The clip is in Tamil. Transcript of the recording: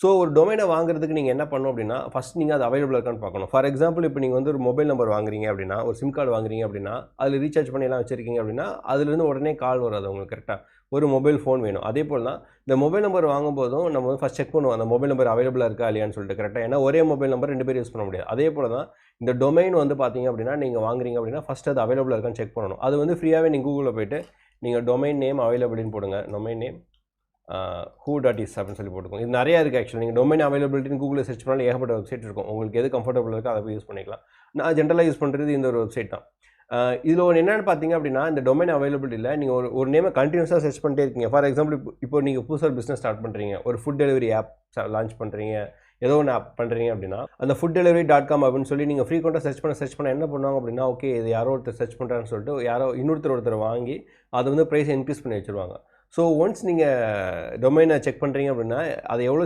ஸோ ஒரு டொமைனை வாங்குறதுக்கு நீங்கள் என்ன பண்ணணும் அப்படின்னா ஃபஸ்ட் நீங்கள் அது அவைலபிள் இருக்கான்னு பார்க்கணும். ஃபார் எக்ஸாம்பிள் இப்போ நீங்கள் வந்து ஒரு மொபைல் நம்பர் வாங்குறீங்க அப்படின்னா, ஒரு சிம் கார்டு வாங்குறீங்க அப்படின்னா, அதில் ரீசார்ஜ் பண்ணிலாம் வச்சுருக்கீங்க அப்படின்னா, அதுலேருந்து உடனே கால் வராது உங்களுக்கு கரெக்டாக. ஒரு மொபைல் ஃபோன் வேணும். அதே போல் தான் இந்த மொபைல் நம்பர் வாங்கும்போதும் நம்ம வந்து ஃபஸ்ட் செக் பண்ணுவோம் அந்த மொபைல் நம்பர் அவைலபிளாக இருக்கா இல்லையான்னு சொல்லிட்டு கரெக்டாக. ஏன்னா ஒரே மொபைல் நம்பர் 2 பேர் யூஸ் பண்ண முடியாது. அதே போல் தான் இந்த டொமைன் வந்து பார்த்தீங்க அப்படின்னா, நீங்கள் வாங்குறீங்க அப்படின்னா ஃபஸ்ட் அது அவைலபிளாக இருக்கான்னு செக் பண்ணணும். அது வந்து ஃப்ரீயாகவே நீங்கள் கூகுளில் போய்ட்டு நீங்கள் டொமைன் நேம் அவைலபிள்னு போடுங்க. டொமைன் நேம் who.is அப்படின்னு சொல்லி போட்டுக்கோங்க. இது நிறையா இருக்குது ஆக்சுவலி. நீங்கள் டொமைன் அவைலபிலிட்டின்னு கூகுளில் சர்ச் பண்ணாலும் ஏகப்பட்ட வெப்சைட் இருக்கும். உங்களுக்கு எது கம்ஃபர்டபுள் இருக்கோ அதை போய் யூஸ் பண்ணிக்கலாம். நான் ஜென்ரலாக யூஸ் பண்ணுறது இந்த ஒரு வெப்சைட் தான். இதில் ஒன்று என்னென்னு பார்த்தீங்க அப்படின்னா, இந்த டொமைன் அவைலபிலிட்டியில் நீங்கள் ஒரு நேமை கண்டினியூஸாக சர்ச் பண்ணிட்டே இருக்கீங்க. ஃபார் எக்ஸாம்பிள் இப்போ நீங்கள் புதுசாக ஒரு பிஸ்னஸ் ஸ்டார்ட் பண்ணுறீங்க, ஒரு ஃபுட் டெலிவரி ஆப் லான்ச் பண்ணுறீங்க, ஏதோ ஒன்று ஆப் பண்ணுறீங்க அப்படின்னா, அந்த foodDelivery.com அப்படின்னு சொல்லி நீங்கள் ஃப்ரீக்வெண்ட்டாக சர்ச் பண்ண என்ன பண்ணுவாங்க அப்படின்னா, ஓகே இது யாரோ ஒருத்தர் சர்ச் பண்ணுறான்னு சொல்லிட்டு யாரோ ஒருத்தர் வாங்கி அதை வந்து ப்ரைஸை இன்க்ரீஸ் பண்ணி வச்சுருவாங்க. ஸோ ஒன்ஸ் நீங்கள் டொமைனை செக் பண்ணுறீங்க அப்படின்னா, அதை எவ்வளோ